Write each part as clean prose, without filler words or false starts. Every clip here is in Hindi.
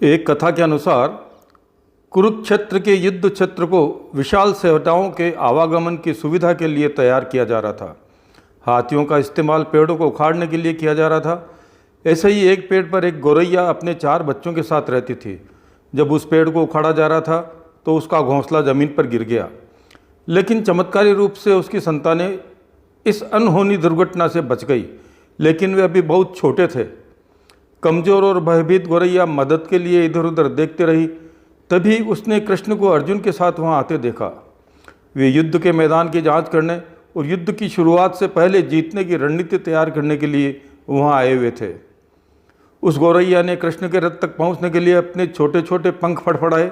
एक कथा के अनुसार कुरुक्षेत्र के युद्ध क्षेत्र को विशाल सेनाओं के आवागमन की सुविधा के लिए तैयार किया जा रहा था। हाथियों का इस्तेमाल पेड़ों को उखाड़ने के लिए किया जा रहा था। ऐसे ही एक पेड़ पर एक गौरैया अपने 4 बच्चों के साथ रहती थी। जब उस पेड़ को उखाड़ा जा रहा था तो उसका घोंसला जमीन पर गिर गया, लेकिन चमत्कारी रूप से उसकी संतानें इस अनहोनी दुर्घटना से बच गई। लेकिन वे अभी बहुत छोटे थे। कमज़ोर और भयभीत गौरैया मदद के लिए इधर उधर देखते रही। तभी उसने कृष्ण को अर्जुन के साथ वहां आते देखा। वे युद्ध के मैदान की जांच करने और युद्ध की शुरुआत से पहले जीतने की रणनीति तैयार करने के लिए वहां आए हुए थे। उस गौरैया ने कृष्ण के रथ तक पहुंचने के लिए अपने छोटे छोटे पंख फड़फड़ाए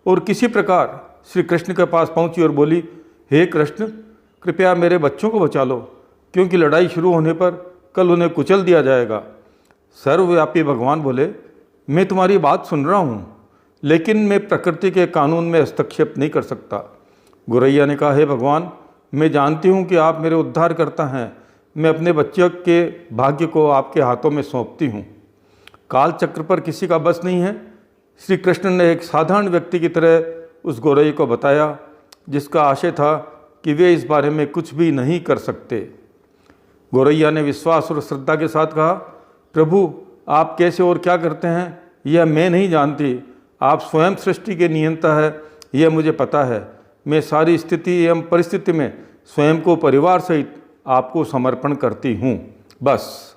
और किसी प्रकार श्री कृष्ण के पास पहुंची और बोली, हे कृष्ण, कृपया मेरे बच्चों को बचा लो, क्योंकि लड़ाई शुरू होने पर कल उन्हें कुचल दिया जाएगा। सर्वव्यापी भगवान बोले, मैं तुम्हारी बात सुन रहा हूँ, लेकिन मैं प्रकृति के कानून में हस्तक्षेप नहीं कर सकता। गौरैया ने कहा, हे भगवान, मैं जानती हूँ कि आप मेरे उद्धार करता हैं। मैं अपने बच्चों के भाग्य को आपके हाथों में सौंपती हूँ। काल चक्र पर किसी का बस नहीं है। श्री कृष्ण ने एक साधारण व्यक्ति की तरह उस गौरैया को बताया, जिसका आशय था कि वे इस बारे में कुछ भी नहीं कर सकते। गौरैया ने विश्वास और श्रद्धा के साथ कहा, प्रभु, आप कैसे और क्या करते हैं यह मैं नहीं जानती। आप स्वयं सृष्टि के नियंता है, यह मुझे पता है। मैं सारी स्थिति एवं परिस्थिति में स्वयं को परिवार सहित आपको समर्पण करती हूँ। बस।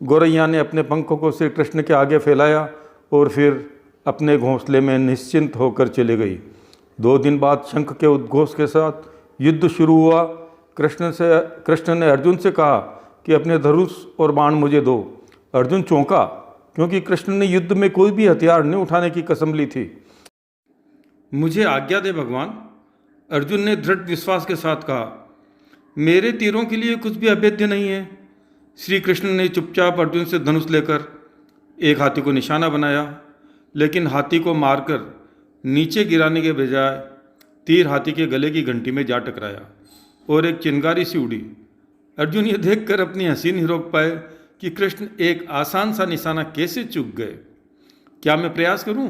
गौरैया ने अपने पंखों को श्री कृष्ण के आगे फैलाया और फिर अपने घोंसले में निश्चिंत होकर चली गई। 2 दिन बाद शंख के उद्घोष के साथ युद्ध शुरू हुआ। कृष्ण ने अर्जुन से कहा कि अपने धनुष और बाण मुझे दो। अर्जुन चौंका, क्योंकि कृष्ण ने युद्ध में कोई भी हथियार नहीं उठाने की कसम ली थी। मुझे आज्ञा दे भगवान, अर्जुन ने दृढ़ विश्वास के साथ कहा। मेरे तीरों के लिए कुछ भी अभेद्य नहीं है। श्री कृष्ण ने चुपचाप अर्जुन से धनुष लेकर एक हाथी को निशाना बनाया, लेकिन हाथी को मारकर नीचे गिराने के बजाय तीर हाथी के गले की घंटी में जा टकराया और एक चिंगारी सी उड़ी। अर्जुन ये देखकर अपनी हंसी नहीं रोक पाए कि कृष्ण एक आसान सा निशाना कैसे चूक गए। क्या मैं प्रयास करूं?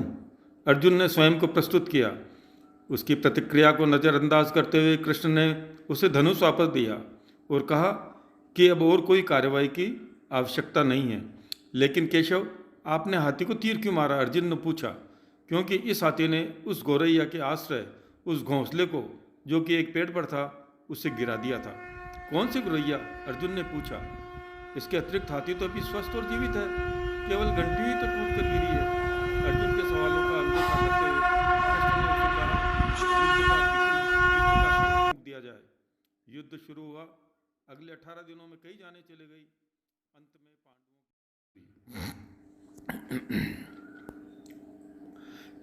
अर्जुन ने स्वयं को प्रस्तुत किया। उसकी प्रतिक्रिया को नज़रअंदाज करते हुए कृष्ण ने उसे धनुष वापस दिया और कहा कि अब और कोई कार्रवाई की आवश्यकता नहीं है। लेकिन केशव, आपने हाथी को तीर क्यों मारा? अर्जुन ने पूछा। क्योंकि इस हाथी ने उस गौरैया के आश्रय, उस घोंसले को जो कि एक पेड़ पर था, उसे गिरा दिया था। कौन सी गौरैया? अर्जुन ने पूछा। इसके अतिरिक्त हाथी तो अभी स्वस्थ और जीवित है, केवल घंटी ही तो टूट कर गिरी है। अर्जुन के सवालों का अनदेखा करते हुए कृष्ण ने उसे कहा, युद्ध का दिया जाए। युद्ध शुरू हुआ। अगले 18 दिनों में कई जानें चली गई। अंत में पांडवों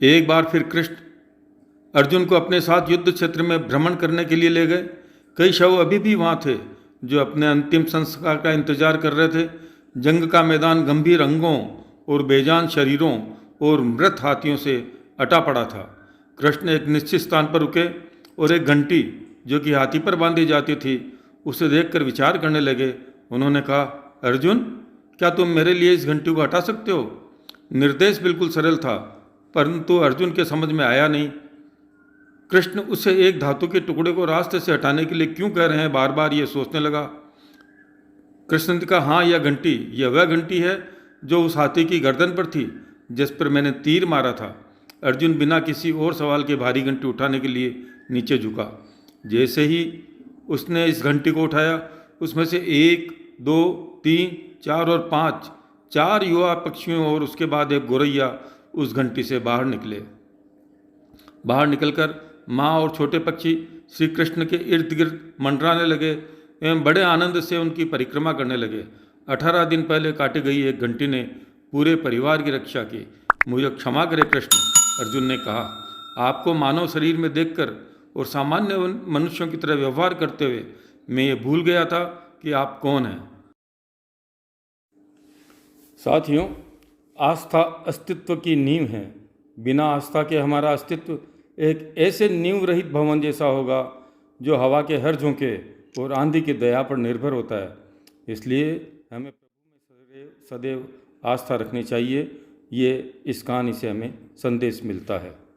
एक बार फिर कृष्ण अर्जुन को अपने साथ युद्ध क्षेत्र में भ्रमण करने के लिए ले गए। कई शव अभी भी वहां थे जो अपने अंतिम संस्कार का इंतजार कर रहे थे। जंग का मैदान गंभीर अंगों और बेजान शरीरों और मृत हाथियों से अटा पड़ा था। कृष्ण एक निश्चित स्थान पर रुके और एक घंटी जो कि हाथी पर बांधी जाती थी उसे देखकर विचार करने लगे। उन्होंने कहा, अर्जुन, क्या तुम मेरे लिए इस घंटी को हटा सकते हो? निर्देश बिल्कुल सरल था, परंतु अर्जुन के समझ में आया नहीं। कृष्ण उसे एक धातु के टुकड़े को रास्ते से हटाने के लिए क्यों कह रहे हैं, बार बार ये सोचने लगा। कृष्ण ने कहा, हाँ, यह घंटी, यह वह घंटी है जो उस हाथी की गर्दन पर थी जिस पर मैंने तीर मारा था। अर्जुन बिना किसी और सवाल के भारी घंटी उठाने के लिए नीचे झुका। जैसे ही उसने इस घंटी को उठाया, उसमें से 1, 2, 3, 4 और 5 4 युवा पक्षियों और उसके बाद एक गौरैया उस घंटी से बाहर निकले। बाहर निकलकर माँ और छोटे पक्षी श्री कृष्ण के इर्द गिर्द मंडराने लगे एवं बड़े आनंद से उनकी परिक्रमा करने लगे। 18 दिन पहले काटी गई एक घंटी ने पूरे परिवार की रक्षा की। मुझे क्षमा करे कृष्ण, अर्जुन ने कहा। आपको मानव शरीर में देखकर और सामान्य मनुष्यों की तरह व्यवहार करते हुए मैं ये भूल गया था कि आप कौन हैं। साथियों, आस्था अस्तित्व की नींव है। बिना आस्था के हमारा अस्तित्व एक ऐसे नींव रहित भवन जैसा होगा जो हवा के हर झोंके और आंधी की दया पर निर्भर होता है। इसलिए हमें प्रभु में सदैव आस्था रखनी चाहिए ये इस कहानी से हमें संदेश मिलता है।